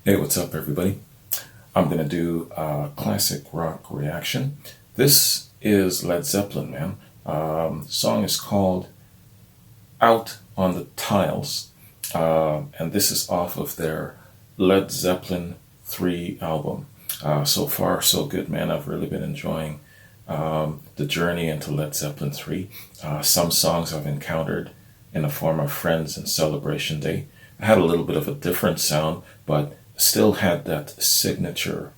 Hey, what's up, everybody? I'm going to do a classic rock reaction. This is Led Zeppelin, man. The song is called Out on the Tiles, and this is off of their Led Zeppelin 3 album. So far, so good, man. I've really been enjoying the journey into Led Zeppelin 3. Some songs I've encountered in the form of Friends and Celebration Day. I had a little bit of a different sound, but still had that signature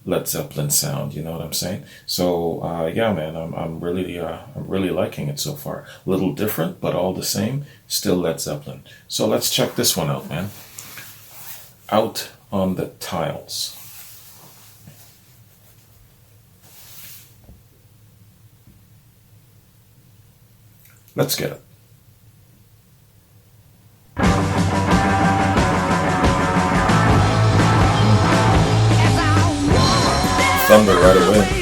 Led Zeppelin sound. You know what I'm saying? So yeah, man, I'm really liking it so far. A little different, but all the same, still Led Zeppelin. So let's check this one out, man. Out on the Tiles. Let's get it. Thunder right away.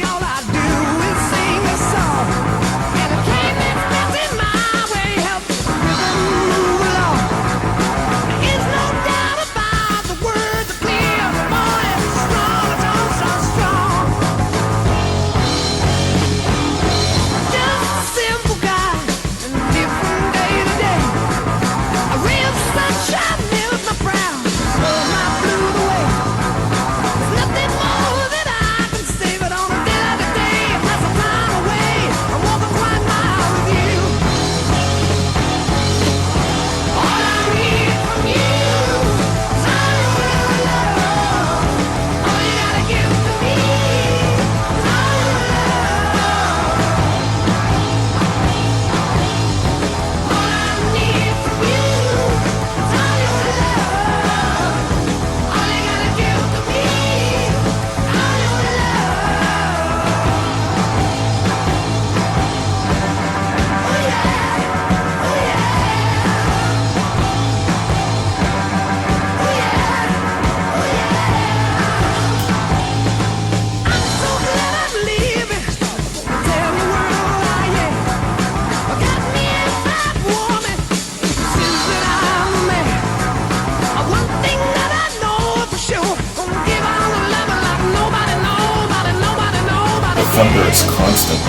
Thunder is constant.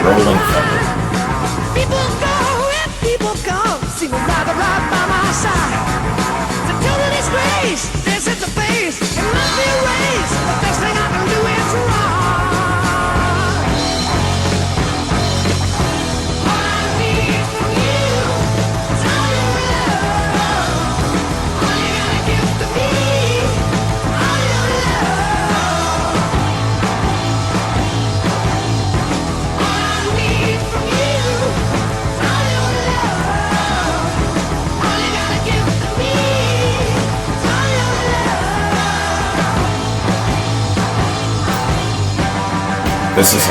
Rolling thunder. People go and people come, seem rather right by my side. It's a total disgrace. They set the face, it must be erased. The best thing I can do is run. All I need from you is all your love. All you gotta give to me. This is a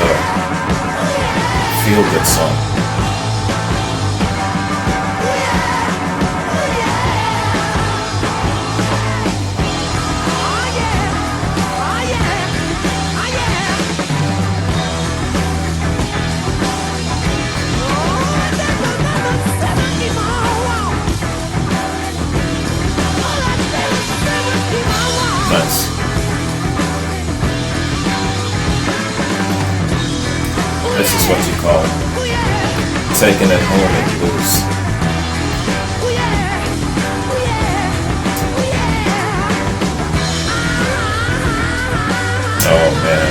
feel-good song. Nice. This is what you call taking it home and lose. Oh man.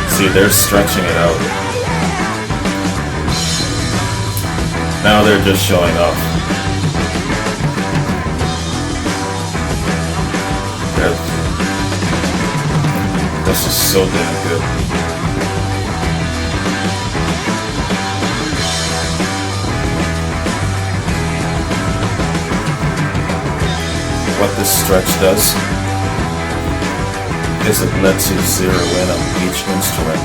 See, they're stretching it out. Now they're just showing off. This is so damn good. What this stretch does is it lets you zero in on each instrument.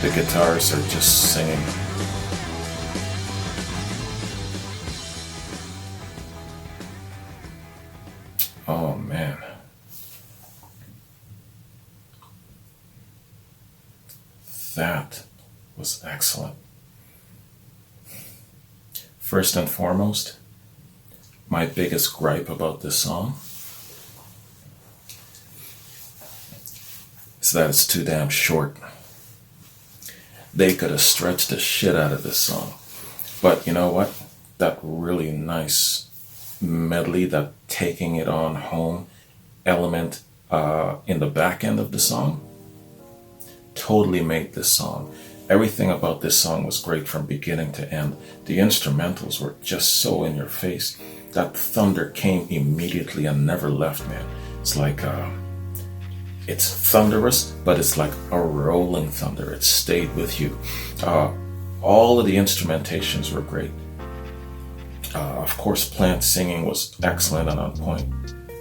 The guitars are just singing. Oh man. That was excellent. First and foremost, my biggest gripe about this song is that it's too damn short. They could have stretched the shit out of this song. But you know what? That really nice medley, that taking it on home element in the back end of the song, totally made this song. Everything about this song was great from beginning to end. The instrumentals were just so in your face. That thunder came immediately and never left, man. It's like, it's thunderous, but it's like a rolling thunder. It stayed with you. All of the instrumentations were great. Of course, Plant singing was excellent and on point.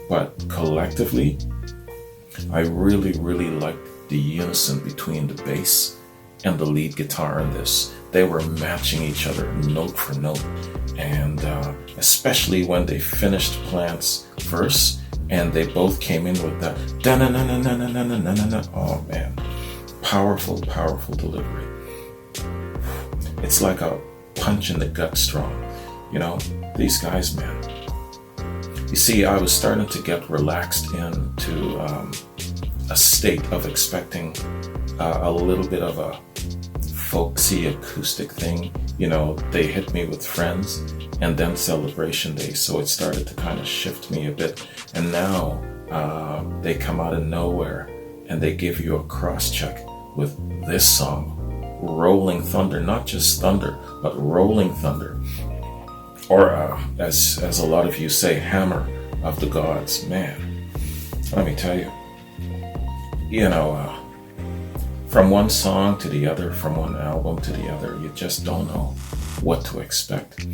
But collectively, I really, really liked the unison between the bass and the lead guitar in this. They were matching each other note for note. And especially when they finished Plant's verse and they both came in with that da-na-na-na-na-na-na-na-na. Oh man, powerful, powerful delivery. It's like a punch in the gut strong. You know, these guys, man. You see, I was starting to get relaxed into a state of expecting a little bit of a folksy acoustic thing. You know, they hit me with Friends and then Celebration Day, so it started to kind of shift me a bit. And now they come out of nowhere and they give you a cross check with this song, Rolling Thunder. Not just thunder, but Rolling Thunder. Or as a lot of you say, Hammer of the Gods. Man, let me tell you, you know, from one song to the other, from one album to the other, you just don't know what to expect.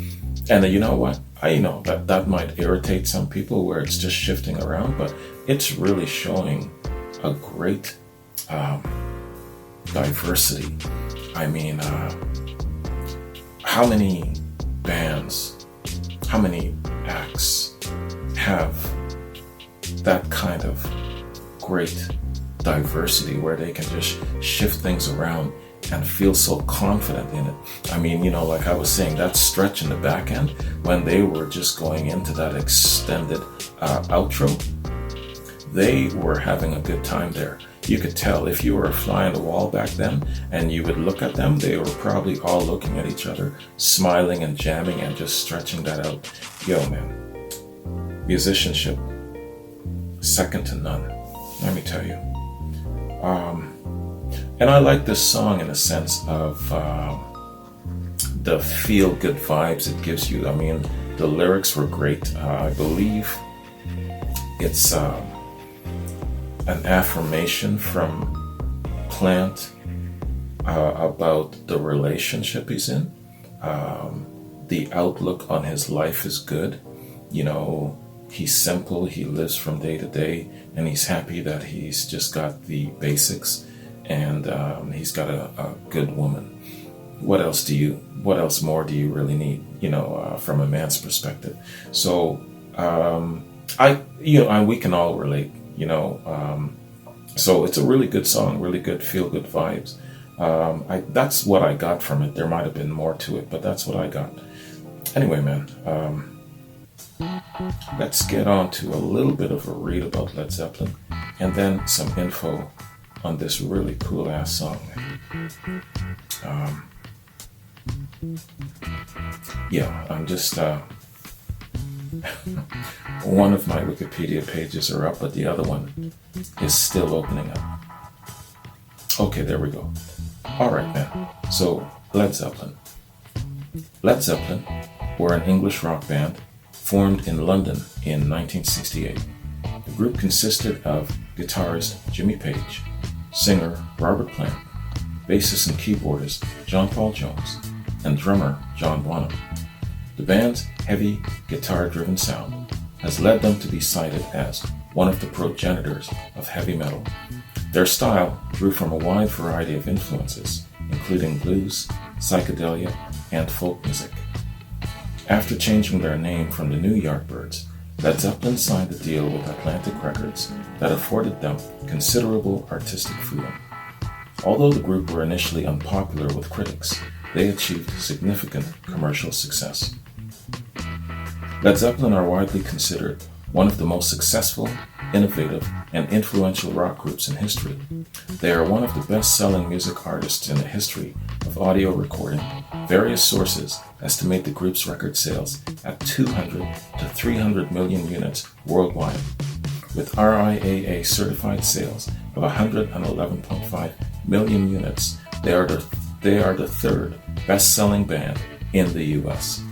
And you know what? I know that might irritate some people where it's just shifting around, but it's really showing a great diversity. I mean, how many bands, how many acts have that kind of great diversity where they can just shift things around and feel so confident in it? I mean, you know, like I was saying, that stretch in the back end when they were just going into that extended outro, they were having a good time there. You could tell if you were a fly on the wall back then and you would look at them, they were probably all looking at each other, smiling and jamming and just stretching that out. Yo, man, musicianship, second to none, let me tell you. And I like this song in a sense of the feel-good vibes it gives you. I mean, the lyrics were great. I believe it's an affirmation from Plant about the relationship he's in. The outlook on his life is good. You know, he's simple, he lives from day to day, and he's happy that he's just got the basics and he's got a good woman. What else more do you really need, you know, from a man's perspective? So we can all relate, you know. So it's a really good song, really good feel-good vibes. That's what I got from it. There might have been more to it, but that's what I got. Anyway, man, let's get on to a little bit of a read about Led Zeppelin and then some info on this really cool ass song. I'm just one of my Wikipedia pages are up, but the other one is still opening up. Okay, there we go. Alright, man. So, Led Zeppelin. Led Zeppelin were an English rock band formed in London in 1968. The group consisted of guitarist Jimmy Page, singer Robert Plant, bassist and keyboardist John Paul Jones, and drummer John Bonham. The band's heavy, guitar-driven sound has led them to be cited as one of the progenitors of heavy metal. Their style drew from a wide variety of influences, including blues, psychedelia, and folk music. After changing their name from the New Yardbirds, Led Zeppelin signed a deal with Atlantic Records that afforded them considerable artistic freedom. Although the group were initially unpopular with critics, they achieved significant commercial success. Led Zeppelin are widely considered one of the most successful, innovative, and influential rock groups in history. They are one of the best-selling music artists in the history of audio recording. Various sources estimate the group's record sales at 200 to 300 million units worldwide, with RIAA certified sales of 111.5 million units. They are the third best-selling band in the US.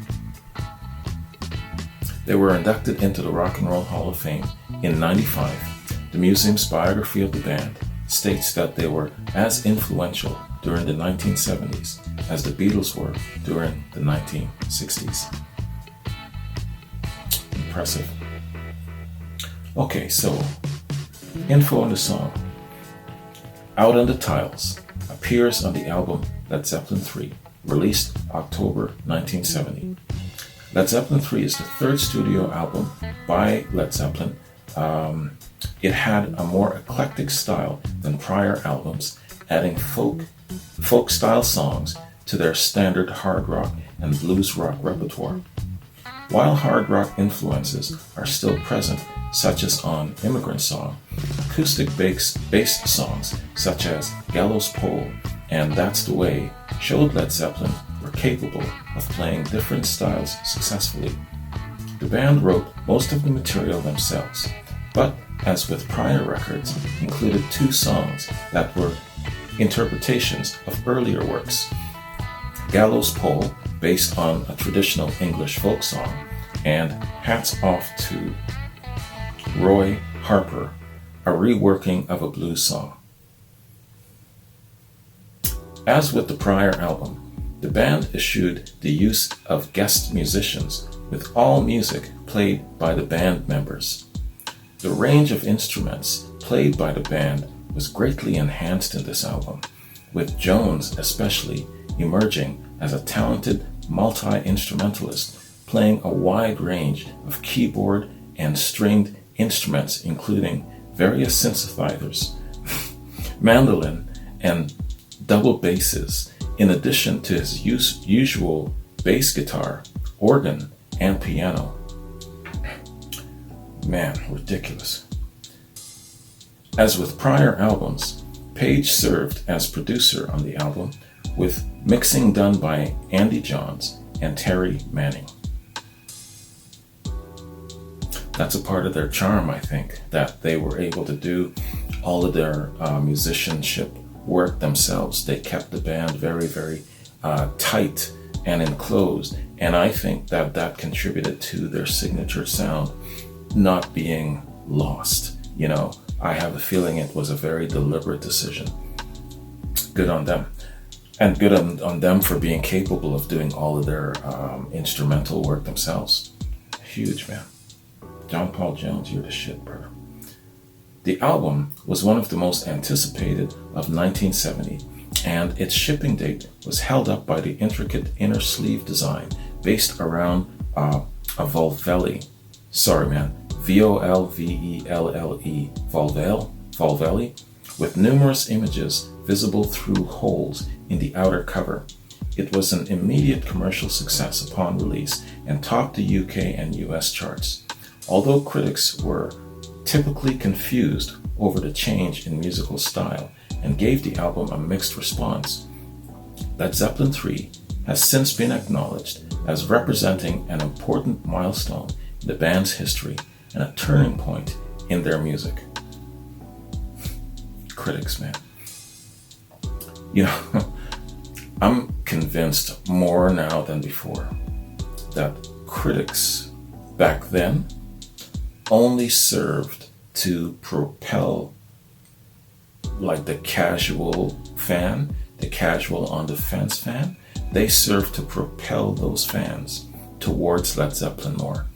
They were inducted into the Rock and Roll Hall of Fame in '95. The museum's biography of the band states that they were as influential during the 1970s as the Beatles were during the 1960s. Impressive. Okay, so info on the song. Out on the Tiles appears on the album Led Zeppelin III, released October 1970. Led Zeppelin III is the third studio album by Led Zeppelin. It had a more eclectic style than prior albums, adding folk style songs to their standard hard rock and blues rock repertoire. While hard rock influences are still present, such as on Immigrant Song, acoustic based songs such as Gallows Pole and That's the Way showed Led Zeppelin were capable of playing different styles successfully. The band wrote most of the material themselves, but as with prior records, included two songs that were interpretations of earlier works. Gallows Pole, based on a traditional English folk song, and Hats Off to Roy Harper, a reworking of a blues song. As with the prior album, the band eschewed the use of guest musicians, with all music played by the band members. The range of instruments played by the band was greatly enhanced in this album, with Jones especially emerging as a talented multi-instrumentalist, playing a wide range of keyboard and stringed instruments including various synthesizers, mandolin, and double basses, in addition to his usual bass guitar, organ, and piano. Man, ridiculous. As with prior albums, Page served as producer on the album, with mixing done by Andy Johns and Terry Manning. That's a part of their charm, I think, that they were able to do all of their musicianship work themselves. They kept the band very, very tight and enclosed, and I think that that contributed to their signature sound not being lost. You know, I have a feeling it was a very deliberate decision. Good on them. And good on them for being capable of doing all of their instrumental work themselves. Huge, man. John Paul Jones, you're the shit, brother. The album was one of the most anticipated of 1970, and its shipping date was held up by the intricate inner sleeve design based around a Volvelli. Sorry, man. Volvelle, Volvelli, with numerous images visible through holes in the outer cover. It was an immediate commercial success upon release and topped the UK and US charts. Although critics were typically confused over the change in musical style and gave the album a mixed response, Led Zeppelin III has since been acknowledged as representing an important milestone in the band's history and a turning point in their music. Critics, man. You know, I'm convinced more now than before that critics back then only served to propel like the casual fan, the casual on the fence fan. They served to propel those fans towards Led Zeppelin more,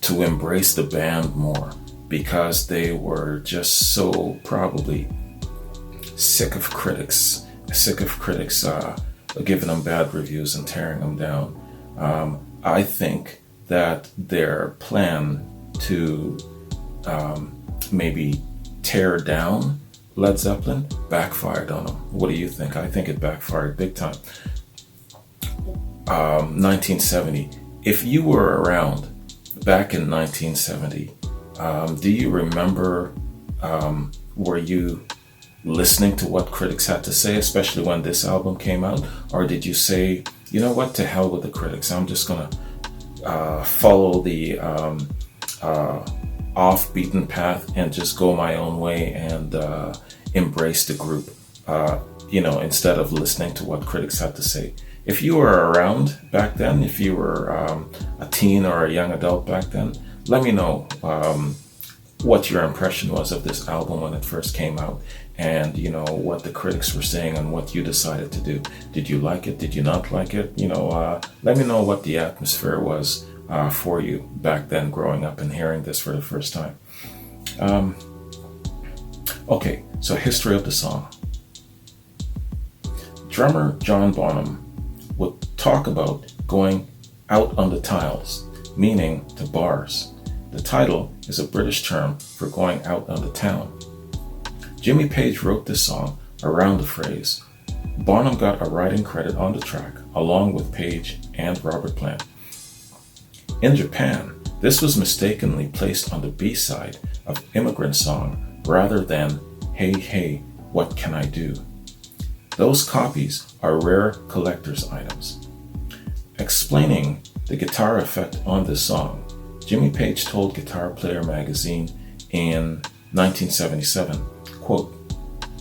to embrace the band more, because they were just so probably sick of critics giving them bad reviews and tearing them down. I think that their plan to maybe tear down Led Zeppelin backfired on them. What do you think? I think it backfired big time. 1970. If you were around back in 1970, do you remember, were you listening to what critics had to say, especially when this album came out? Or did you say, you know what, to hell with the critics, I'm just gonna follow the off-beaten path and just go my own way and embrace the group, instead of listening to what critics had to say? If you were around back then, if you were a teen or a young adult back then, let me know what your impression was of this album when it first came out, and what the critics were saying and what you decided to do. Did you like it? Did you not like it? Let me know what the atmosphere was for you back then, growing up and hearing this for the first time. Okay, so history of the song. Drummer John Bonham would talk about going out on the tiles, meaning the bars. The title is a British term for going out on the town. Jimmy Page wrote this song around the phrase. Bonham got a writing credit on the track, along with Page and Robert Plant. In Japan, this was mistakenly placed on the B-side of Immigrant Song rather than Hey Hey, What Can I Do? Those copies are rare collector's items. Explaining the guitar effect on this song, Jimmy Page told Guitar Player magazine in 1977, quote,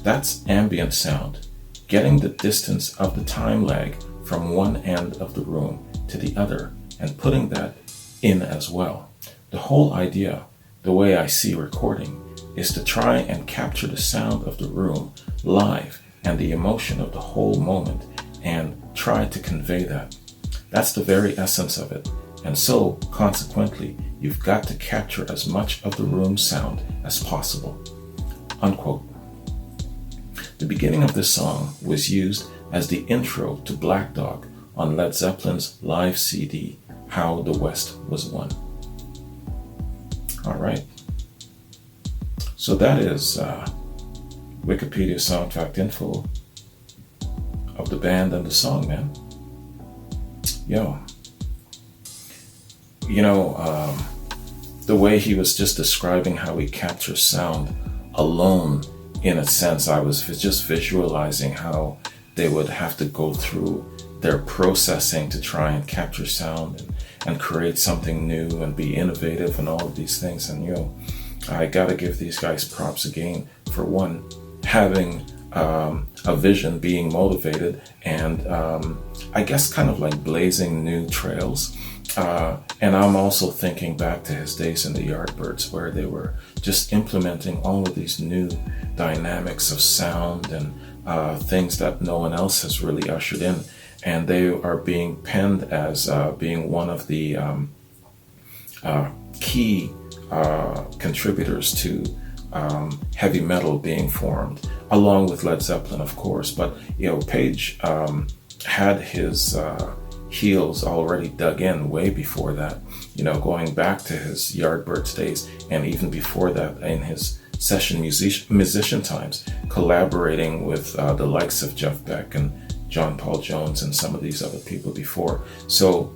"That's ambient sound, getting the distance of the time lag from one end of the room to the other and putting that in as well. The whole idea, the way I see recording, is to try and capture the sound of the room live and the emotion of the whole moment and try to convey that. That's the very essence of it. And so, consequently, you've got to capture as much of the room sound as possible." Unquote. The beginning of this song was used as the intro to Black Dog on Led Zeppelin's live CD, How the West Was Won. All right. So that is Wikipedia song fact info of the band and the song, man. The way he was just describing how he captures sound alone, in a sense, I was just visualizing how they would have to go through their processing to try and capture sound and create something new and be innovative and all of these things. And I gotta give these guys props again for one, having a vision, being motivated, and I guess kind of like blazing new trails. And I'm also thinking back to his days in the Yardbirds, where they were just implementing all of these new dynamics of sound and things that no one else has really ushered in. And they are being penned as being one of the key contributors to heavy metal being formed, along with Led Zeppelin, of course. But Page had his heels already dug in way before that, going back to his Yardbirds days, and even before that in his session musician times, collaborating with the likes of Jeff Beck and John Paul Jones and some of these other people before. So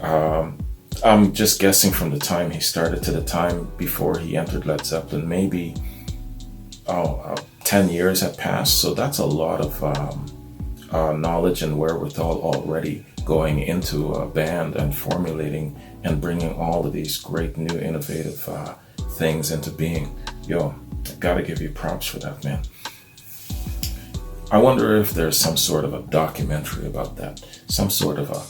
I'm just guessing from the time he started to the time before he entered Led Zeppelin, maybe 10 years had passed. So that's a lot of knowledge and wherewithal already going into a band and formulating and bringing all of these great new innovative things into being. I gotta give you props for that, man. I wonder if there's some sort of a documentary about that, some sort of a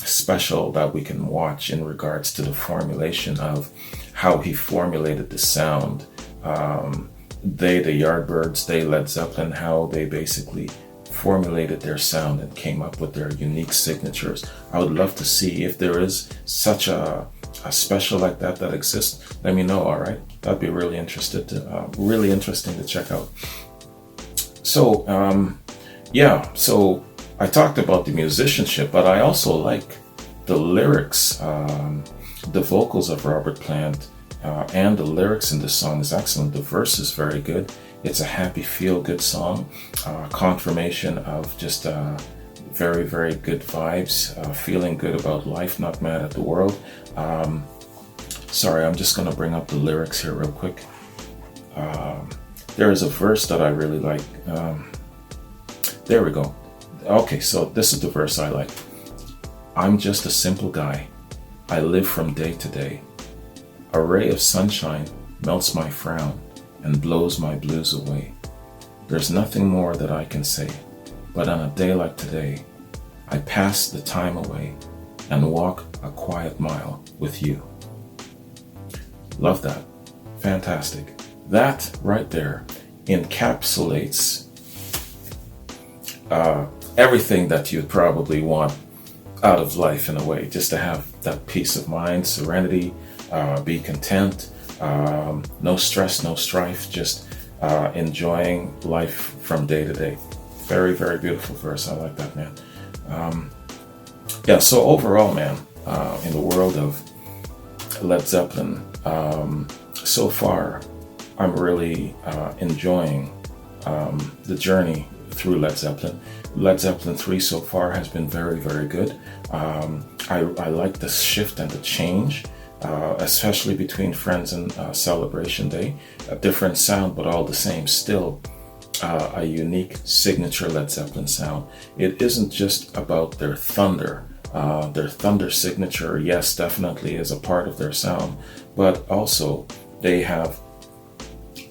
special that we can watch in regards to the formulation of how he formulated the sound. The Yardbirds, Led Zeppelin, how they basically formulated their sound and came up with their unique signatures. I would love to see if there is such a special like that exists. Let me know, all right? That'd be really interesting to check out. So, so I talked about the musicianship, but I also like the lyrics. The vocals of Robert Plant and the lyrics in this song is excellent. The verse is very good. It's a happy, feel-good song, confirmation of just very, very good vibes, feeling good about life, not mad at the world. Sorry, I'm just going to bring up the lyrics here real quick. There is a verse that I really like. There we go. Okay, so this is the verse I like. I'm just a simple guy. I live from day to day. A ray of sunshine melts my frown and blows my blues away. There's nothing more that I can say, but on a day like today, I pass the time away and walk a quiet mile with you. Love that. Fantastic. That right there encapsulates everything that you'd probably want out of life in a way, just to have that peace of mind, serenity, be content, no stress, no strife, just enjoying life from day to day. Very, very beautiful verse. I like that, man. Yeah, so overall, man, in the world of Led Zeppelin, so far, I'm really enjoying the journey through Led Zeppelin. Led Zeppelin 3 so far has been very, very good. I like the shift and the change, especially between Friends and Celebration Day. A different sound, but all the same, still a unique signature Led Zeppelin sound. It isn't just about their thunder. Their thunder signature, yes, definitely is a part of their sound, but also they have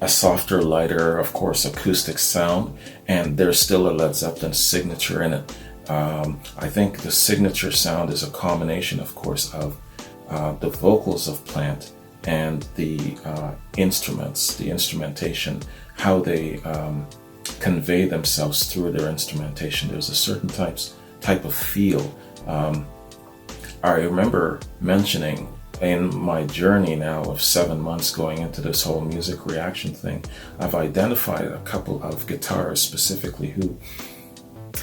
a softer, lighter, of course, acoustic sound, and there's still a Led Zeppelin signature in it. I think the signature sound is a combination, of course, of the vocals of Plant and the instruments, the instrumentation, how they convey themselves through their instrumentation. There's a certain type of feel. I remember mentioning in my journey now of 7 months going into this whole music reaction thing, I've identified a couple of guitarists specifically who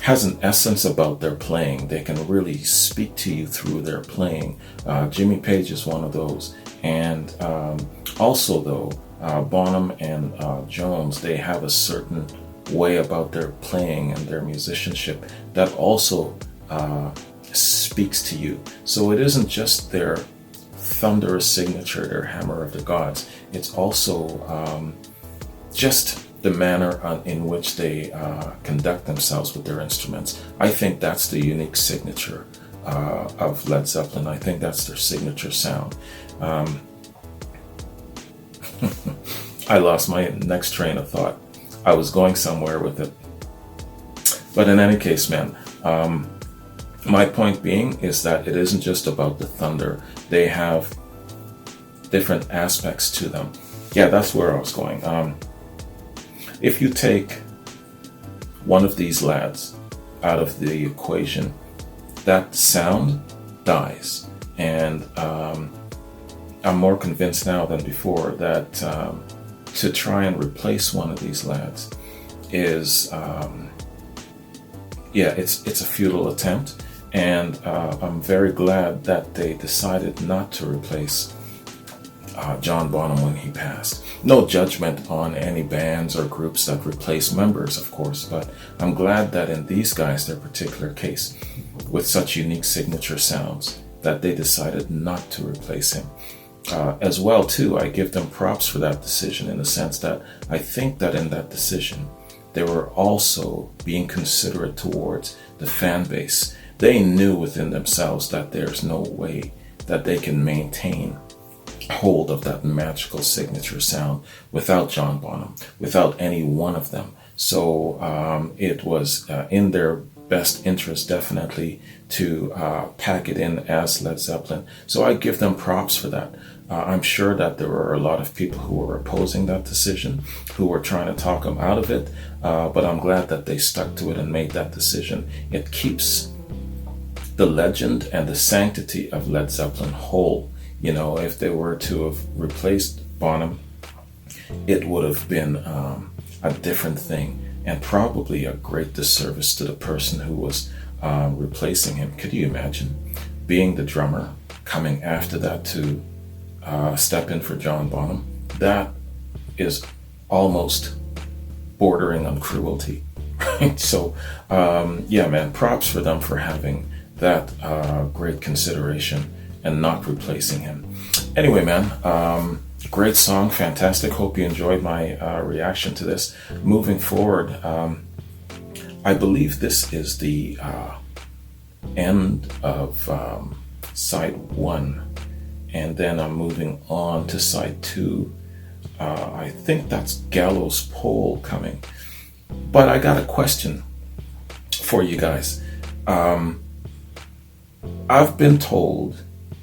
has an essence about their playing. They can really speak to you through their playing. Jimmy Page is one of those. And also though, Bonham and Jones, they have a certain way about their playing and their musicianship that also speaks to you. So it isn't just their thunderous signature, their hammer of the gods. It's also just the manner in which they conduct themselves with their instruments. I think that's the unique signature of Led Zeppelin. I think that's their signature sound. I lost my next train of thought. I was going somewhere with it. But in any case, man, my point being is that it isn't just about the thunder. They have different aspects to them. Yeah, that's where I was going. If you take one of these lads out of the equation, that sound dies. And I'm more convinced now than before that to try and replace one of these lads is, it's a futile attempt. And I'm very glad that they decided not to replace John Bonham when he passed. No judgment on any bands or groups that replace members, of course, but I'm glad that in these guys, their particular case, with such unique signature sounds, that they decided not to replace him. As well, too, I give them props for that decision in the sense that I think that in that decision, they were also being considerate towards the fan base. They knew within themselves that there's no way that they can maintain hold of that magical signature sound without John Bonham, without any one of them. So it was in their best interest, definitely, to pack it in as Led Zeppelin. So I give them props for that. I'm sure that there were a lot of people who were opposing that decision, who were trying to talk them out of it, but I'm glad that they stuck to it and made that decision. It keeps the legend and the sanctity of Led Zeppelin whole. You know, if they were to have replaced Bonham, it would have been a different thing and probably a great disservice to the person who was replacing him. Could you imagine being the drummer, coming after that to step in for John Bonham? That is almost bordering on cruelty. Right? So, yeah, man, props for them for having that great consideration and not replacing him. Anyway, man, great song, fantastic. Hope you enjoyed my reaction to this. Moving forward, I believe this is the end of side 1, and then I'm moving on to side 2. I think that's Gallows Pole coming. But I got a question for you guys. I've been told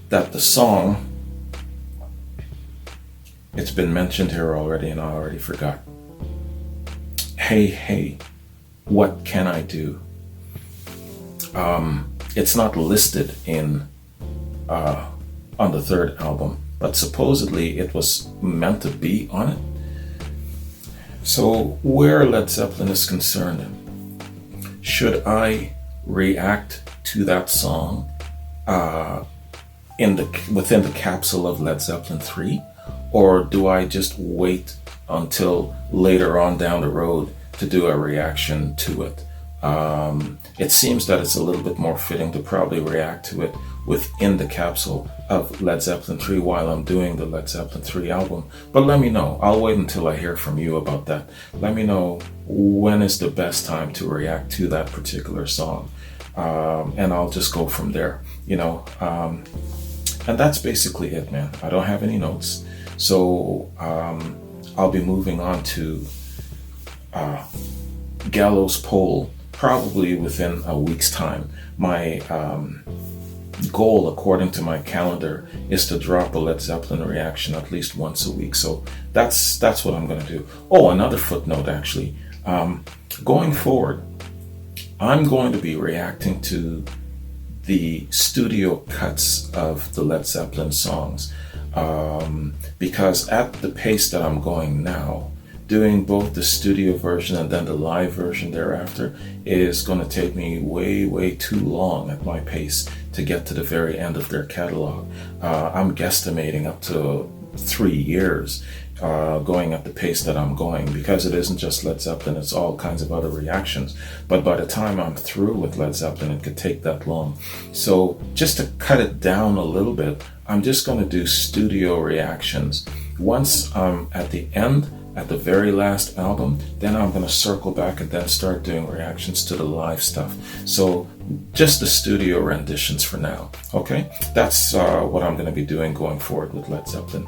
that the song, it's been mentioned here already and I already forgot. Hey, hey, what can I do? It's not listed in on the third album, but supposedly it was meant to be on it. So where Led Zeppelin is concerned, should I react to that song within the capsule of Led Zeppelin 3, or do I just wait until later on down the road to do a reaction to it? It seems that it's a little bit more fitting to probably react to it within the capsule of Led Zeppelin 3 while I'm doing the Led Zeppelin 3 album. But let me know. I'll wait until I hear from you about that. Let me know when is the best time to react to that particular song. And I'll just go from there, you know. And that's basically it, man. I don't have any notes. So I'll be moving on to Gallows Pole probably within a week's time. My goal, according to my calendar, is to drop a Led Zeppelin reaction at least once a week. So that's what I'm going to do. Oh, another footnote, actually. Going forward, I'm going to be reacting to the studio cuts of the Led Zeppelin songs, because at the pace that I'm going now, doing both the studio version and then the live version thereafter is going to take me way too long at my pace to get to the very end of their catalog. I'm guesstimating up to 3 years going at the pace that I'm going, because it isn't just Led Zeppelin, it's all kinds of other reactions. But by the time I'm through with Led Zeppelin, it could take that long. So just to cut it down a little bit, I'm just going to do studio reactions. Once I'm at the end, at the very last album, then I'm going to circle back and then start doing reactions to the live stuff. So just the studio renditions for now. Okay, that's what I'm going to be doing going forward with Led Zeppelin.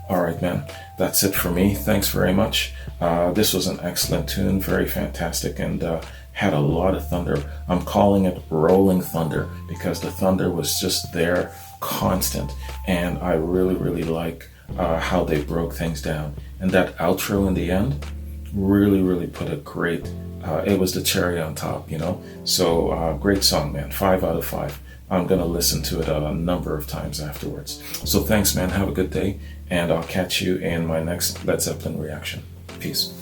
All right, man, that's it for me. Thanks very much. This was an excellent tune, very fantastic, and had a lot of thunder. I'm calling it rolling thunder because the thunder was just there, constant, and I really like how they broke things down. And that outro in the end really put a great, it was the cherry on top, you know? So great song, man. 5 out of 5. I'm going to listen to it a number of times afterwards. So thanks, man. Have a good day. And I'll catch you in my next Led Zeppelin reaction. Peace.